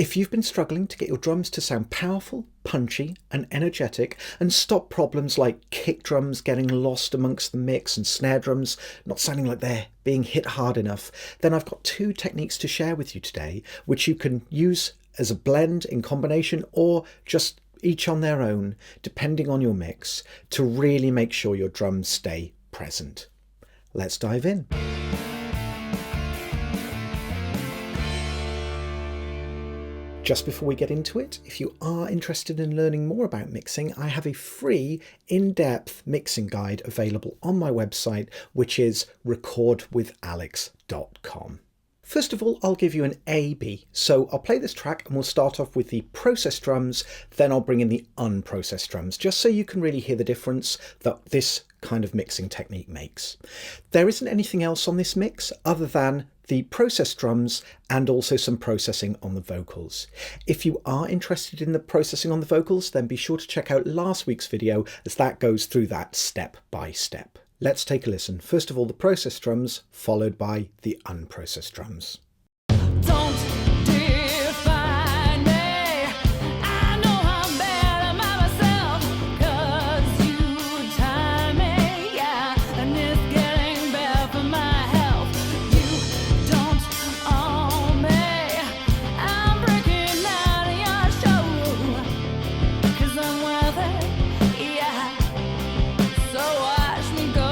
If you've been struggling to get your drums to sound powerful, punchy and energetic and stop problems like kick drums getting lost amongst the mix and snare drums not sounding like they're being hit hard enough, then I've got two techniques to share with you today which you can use as a blend in combination or just each on their own depending on your mix to really make sure your drums stay present. Let's dive in. Just before we get into it, if you are interested in learning more about mixing, I have a free in-depth mixing guide available on my website, which is recordwithalex.com. First of all, I'll give you an A-B. So I'll play this track and we'll start off with the processed drums, then I'll bring in the unprocessed drums, just so you can really hear the difference that this kind of mixing technique makes. There isn't anything else on this mix other than the processed drums and also some processing on the vocals. If you are interested in the processing on the vocals, then be sure to check out last week's video as that goes through that step by step. Let's take a listen. First of all, the processed drums, followed by the unprocessed drums. Don't define me. I know I'm better by myself, 'cause you tie me, yeah, and it's getting better for my health. You don't own me. I'm breaking out of your show, 'cause I'm worth it, yeah. So watch me go.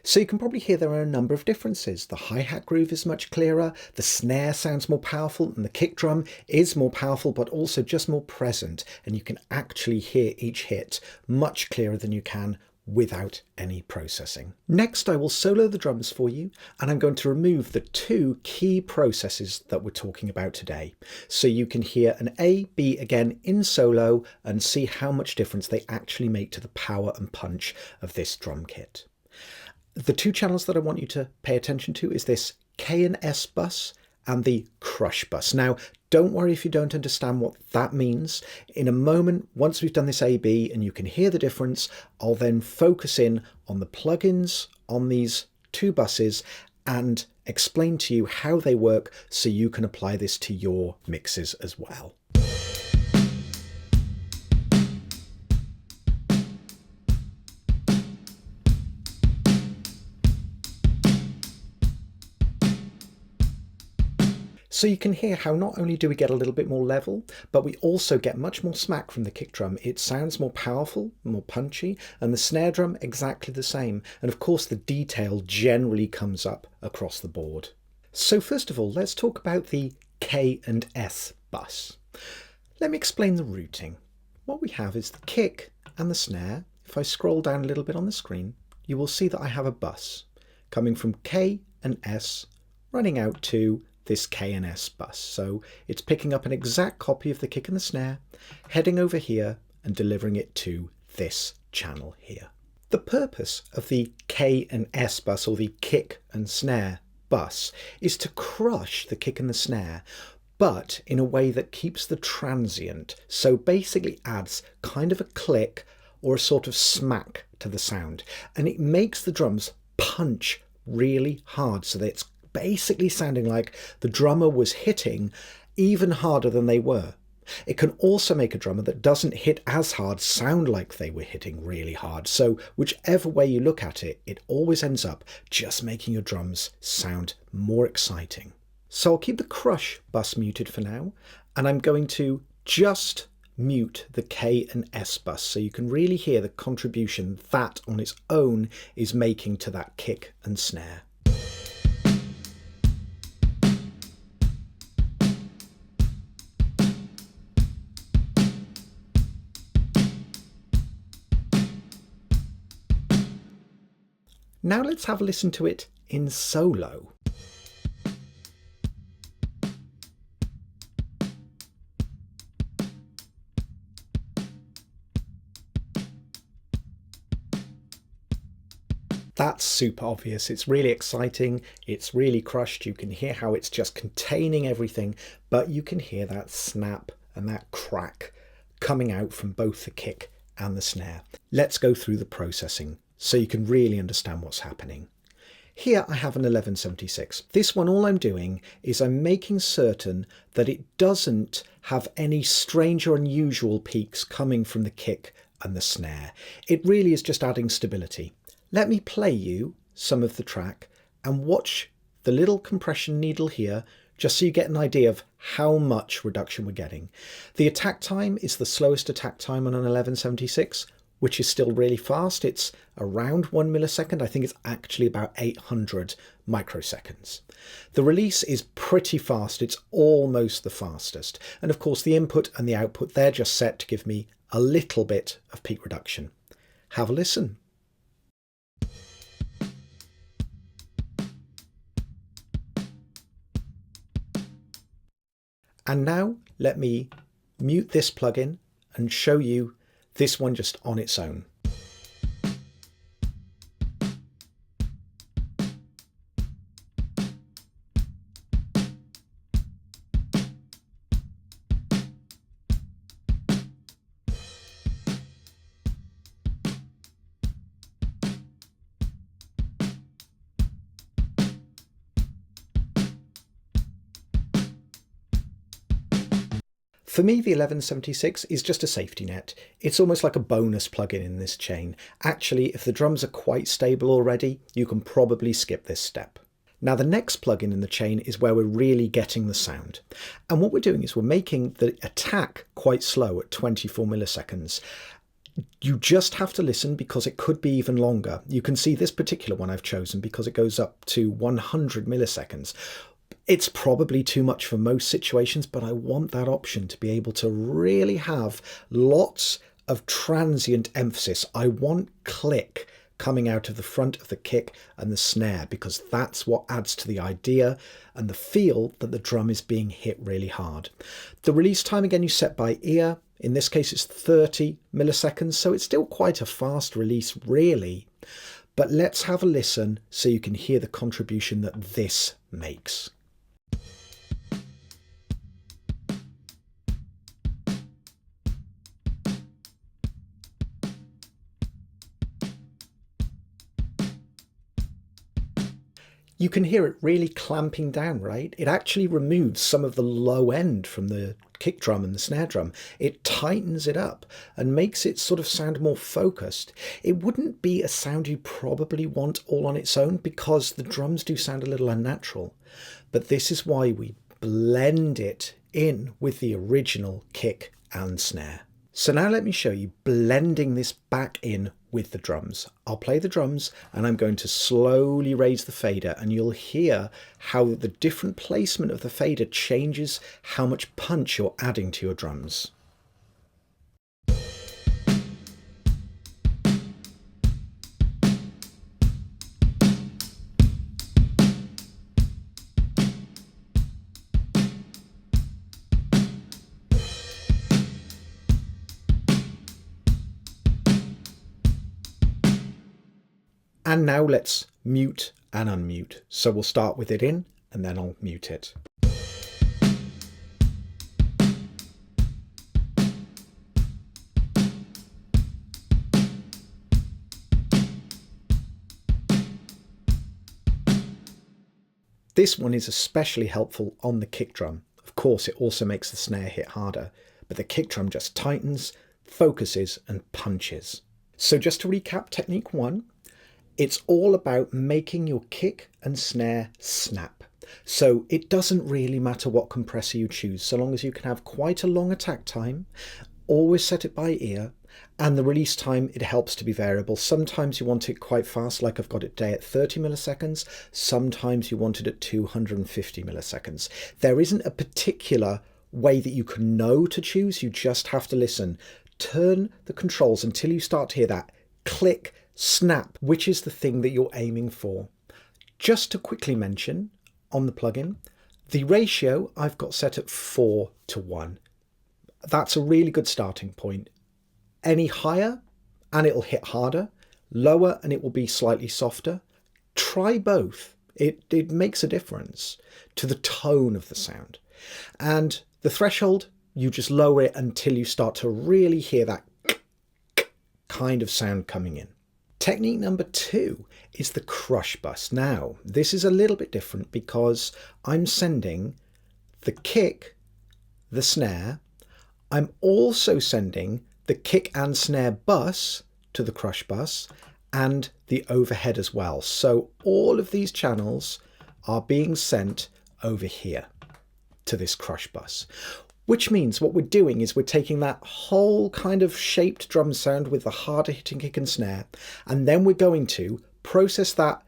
So you can probably hear there are a number of differences. The hi-hat groove is much clearer, the snare sounds more powerful, and the kick drum is more powerful but also just more present, and you can actually hear each hit much clearer than you can without any processing. Next I will solo the drums for you, and I'm going to remove the two key processes that we're talking about today, so you can hear an A, B again in solo and see how much difference they actually make to the power and punch of this drum kit. The two channels that I want you to pay attention to is this K and S bus and the crush bus. Now, don't worry if you don't understand what that means. In a moment, once we've done this A-B and you can hear the difference, I'll then focus in on the plugins on these two buses and explain to you how they work so you can apply this to your mixes as well. So you can hear how not only do we get a little bit more level, but we also get much more smack from the kick drum. It sounds more powerful, more punchy, and the snare drum exactly the same. And of course the detail generally comes up across the board. So first of all, let's talk about the K and S bus. Let me explain the routing. What we have is the kick and the snare. If I scroll down a little bit on the screen, you will see that I have a bus coming from K and S running out to this K and S bus. So it's picking up an exact copy of the kick and the snare, heading over here and delivering it to this channel here. The purpose of the K and S bus, or the kick and snare bus, is to crush the kick and the snare, but in a way that keeps the transient. So basically adds kind of a click or a sort of smack to the sound, and it makes the drums punch really hard so that it's basically sounding like the drummer was hitting even harder than they were. It can also make a drummer that doesn't hit as hard sound like they were hitting really hard. So whichever way you look at it, it always ends up just making your drums sound more exciting. So I'll keep the crush bus muted for now, and I'm going to just mute the K and S bus so you can really hear the contribution that on its own is making to that kick and snare. Now let's have a listen to it in solo. That's super obvious. It's really exciting. It's really crushed. You can hear how it's just containing everything, but you can hear that snap and that crack coming out from both the kick and the snare. Let's go through the processing. so you can really understand what's happening. Here I have an 1176. This one, all I'm doing is I'm making certain that it doesn't have any strange or unusual peaks coming from the kick and the snare. It really is just adding stability. Let me play you some of the track and watch the little compression needle here, just so you get an idea of how much reduction we're getting. The attack time is the slowest attack time on an 1176, which is still really fast. It's around 1 millisecond. I think it's actually about 800 microseconds. The release is pretty fast. It's almost the fastest. And of course, the input and the output, they're just set to give me a little bit of peak reduction. Have a listen. And now let me mute this plugin and show you this one just on its own. For me, the 1176 is just a safety net. It's almost like a bonus plugin in this chain. Actually, if the drums are quite stable already, you can probably skip this step. Now, the next plugin in the chain is where we're really getting the sound. And what we're doing is we're making the attack quite slow at 24 milliseconds. You just have to listen because it could be even longer. You can see this particular one I've chosen because it goes up to 100 milliseconds. It's probably too much for most situations, but I want that option to be able to really have lots of transient emphasis. I want click coming out of the front of the kick and the snare, because that's what adds to the idea and the feel that the drum is being hit really hard. The release time, again, you set by ear. In this case, it's 30 milliseconds, so it's still quite a fast release, really. But let's have a listen so you can hear the contribution that this makes. You can hear it really clamping down, right? It actually removes some of the low end from the kick drum and the snare drum. It tightens it up and makes it sort of sound more focused. It wouldn't be a sound you probably want all on its own because the drums do sound a little unnatural. But this is why we blend it in with the original kick and snare. So now let me show you blending this back in with the drums. I'll play the drums and I'm going to slowly raise the fader, and you'll hear how the different placement of the fader changes how much punch you're adding to your drums. And now let's mute and unmute. So we'll start with it in and then I'll mute it. This one is especially helpful on the kick drum. Of course, it also makes the snare hit harder, but the kick drum just tightens, focuses and punches. So just to recap technique one, it's all about making your kick and snare snap. So it doesn't really matter what compressor you choose, so long as you can have quite a long attack time, always set it by ear, and the release time, it helps to be variable. Sometimes you want it quite fast, like I've got it today at 30 milliseconds. Sometimes you want it at 250 milliseconds. There isn't a particular way that you can know to choose, you just have to listen. Turn the controls until you start to hear that click, snap, which is the thing that you're aiming for. Just to quickly mention on the plugin, the ratio I've got set at 4:1. That's a really good starting point. Any higher and it'll hit harder, lower and it will be slightly softer. Try both. It makes a difference to the tone of the sound. And the threshold, you just lower it until you start to really hear that kind of sound coming in. Technique number 2 is the crush bus. Now, this is a little bit different because I'm sending the kick, the snare. I'm also sending the kick and snare bus to the crush bus and the overhead as well. So all of these channels are being sent over here to this crush bus, which means what we're doing is we're taking that whole kind of shaped drum sound with the harder hitting kick and snare, and then we're going to process that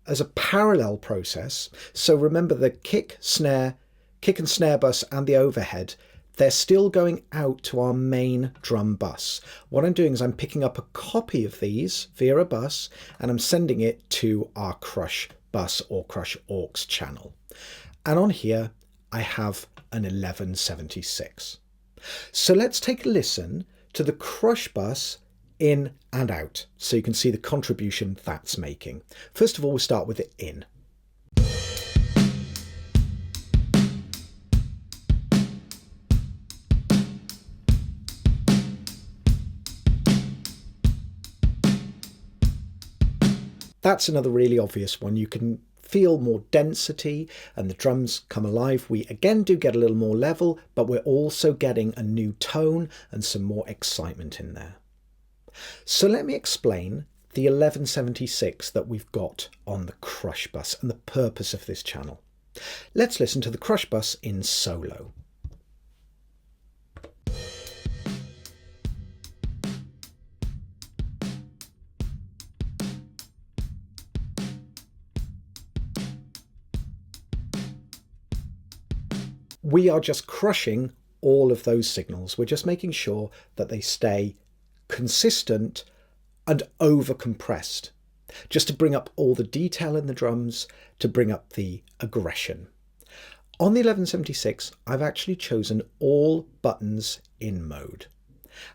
as a parallel process. So remember, the kick and snare bus and the overhead, they're still going out to our main drum bus. What I'm doing is I'm picking up a copy of these via a bus and I'm sending it to our crush bus or crush aux channel. And on here I have an 1176. So let's take a listen to the crush bus in and out so you can see the contribution that's making. First of all, we'll start with the in. That's another really obvious one. You can feel more density and the drums come alive. We again do get a little more level, but we're also getting a new tone and some more excitement in there. So let me explain the 1176 that we've got on the crush bus and the purpose of this channel. Let's listen to the crush bus in solo. We are just crushing all of those signals. We're just making sure that they stay consistent and over compressed, just to bring up all the detail in the drums, to bring up the aggression. On the 1176, I've actually chosen all buttons in mode.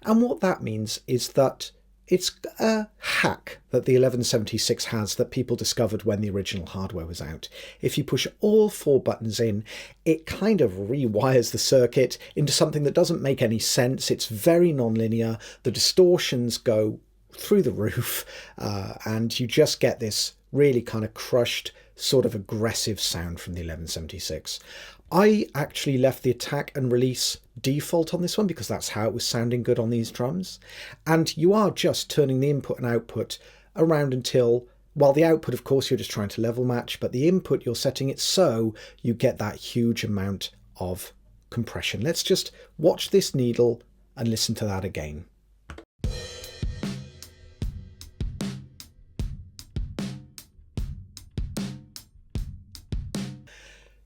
And what that means is that it's a hack that the 1176 has that people discovered when the original hardware was out. If you push all 4 buttons in, it kind of rewires the circuit into something that doesn't make any sense. It's very non-linear. The distortions go through the roof, and you just get this really kind of crushed, sort of aggressive sound from the 1176. I actually left the attack and release default on this one because that's how it was sounding good on these drums. And you are just turning the input and output around until, while the output, of course, you're just trying to level match, but the input, you're setting it so you get that huge amount of compression. Let's just watch this needle and listen to that again.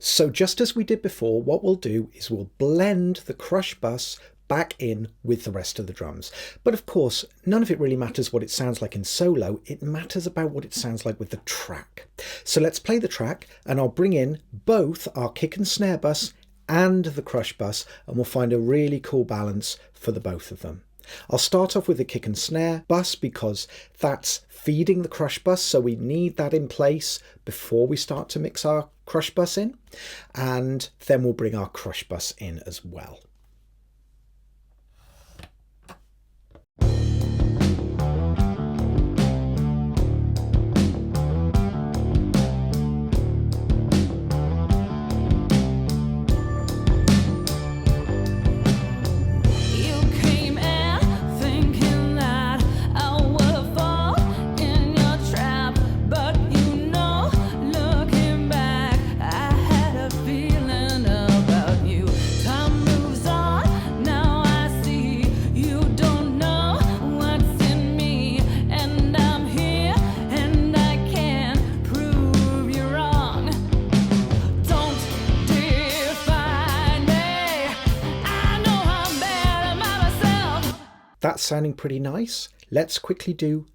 So just as we did before, what we'll do is we'll blend the crush bus back in with the rest of the drums. But of course, none of it really matters what it sounds like in solo. It matters about what it sounds like with the track. So let's play the track and I'll bring in both our kick and snare bus and the crush bus and we'll find a really cool balance for the both of them. I'll start off with the kick and snare bus because that's feeding the crush bus, so we need that in place before we start to mix our crush bus in, and then we'll bring our crush bus in as well. That's sounding pretty nice. Let's quickly do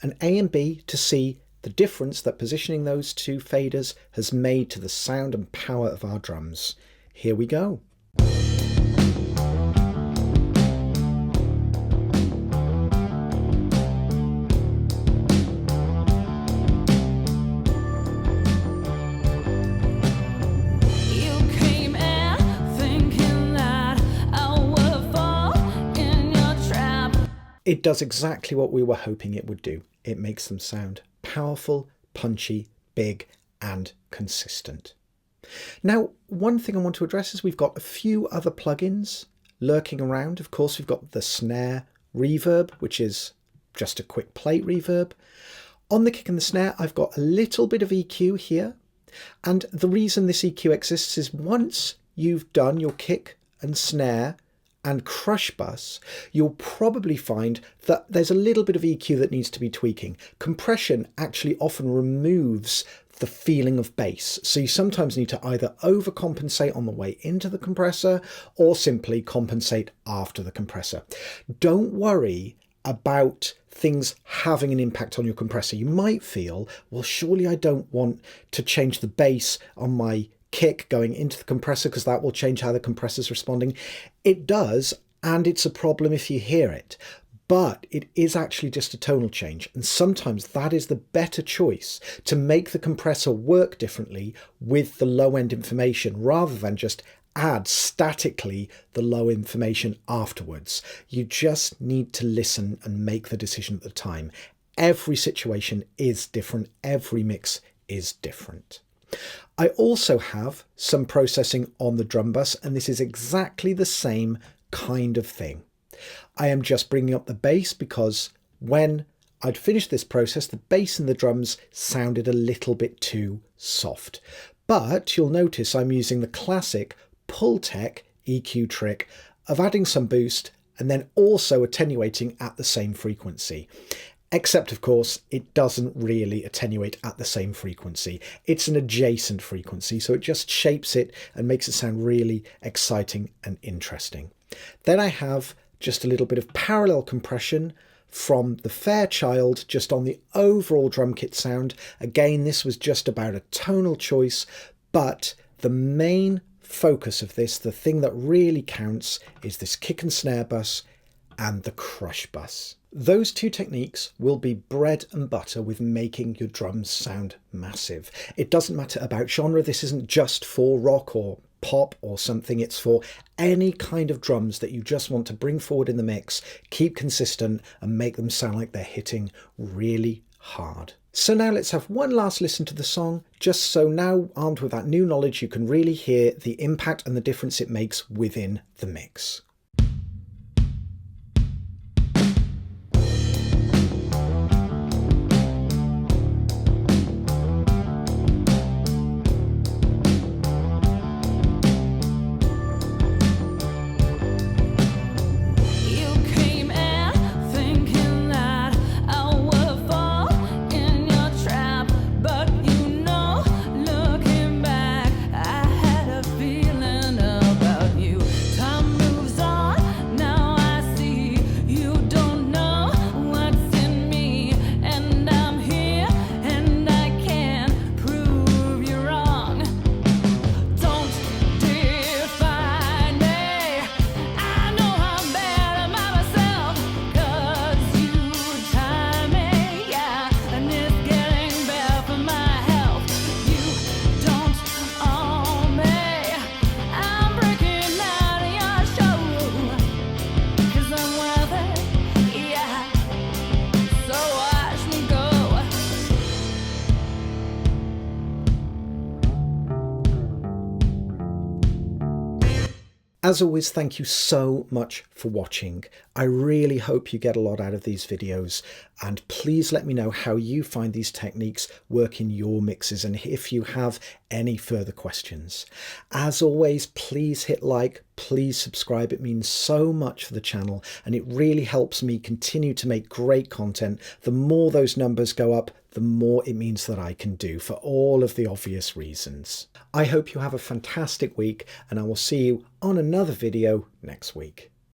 an A and B to see the difference that positioning those two faders has made to the sound and power of our drums. Here we go. It does exactly what we were hoping it would do. It makes them sound powerful, punchy, big, and consistent. Now, one thing I want to address is we've got a few other plugins lurking around. Of course, we've got the snare reverb, which is just a quick plate reverb. On the kick and the snare, I've got a little bit of EQ here. And the reason this EQ exists is once you've done your kick and snare and crush bus, you'll probably find that there's a little bit of EQ that needs to be tweaking. Compression actually often removes the feeling of bass, so you sometimes need to either overcompensate on the way into the compressor or simply compensate after the compressor. Don't worry about things having an impact on your compressor. You might feel, well, surely I don't want to change the bass on my kick going into the compressor because that will change how the compressor's responding. It does, and it's a problem if you hear it. But it is actually just a tonal change, and sometimes that is the better choice to make the compressor work differently with the low end information rather than just add statically the low information afterwards. You just need to listen and make the decision at the time. Every situation is different, every mix is different. I also have some processing on the drum bus, and this is exactly the same kind of thing. I am just bringing up the bass because when I'd finished this process, the bass in the drums sounded a little bit too soft. But you'll notice I'm using the classic Pultec EQ trick of adding some boost and then also attenuating at the same frequency. Except, of course, it doesn't really attenuate at the same frequency. It's an adjacent frequency, so it just shapes it and makes it sound really exciting and interesting. Then I have just a little bit of parallel compression from the Fairchild just on the overall drum kit sound. Again, this was just about a tonal choice, but the main focus of this, the thing that really counts, is this kick and snare bus and the crush bus. Those two techniques will be bread and butter with making your drums sound massive. It doesn't matter about genre. This isn't just for rock or pop or something. It's for any kind of drums that you just want to bring forward in the mix, keep consistent and make them sound like they're hitting really hard. So now let's have one last listen to the song, just so now armed with that new knowledge you can really hear the impact and the difference it makes within the mix. As always, thank you so much for watching. I really hope you get a lot out of these videos, and please let me know how you find these techniques work in your mixes and if you have any further questions. As always, please hit like, please subscribe. It means so much for the channel and it really helps me continue to make great content. The more those numbers go up, the more it means that I can do, for all of the obvious reasons. I hope you have a fantastic week, and I will see you on another video next week.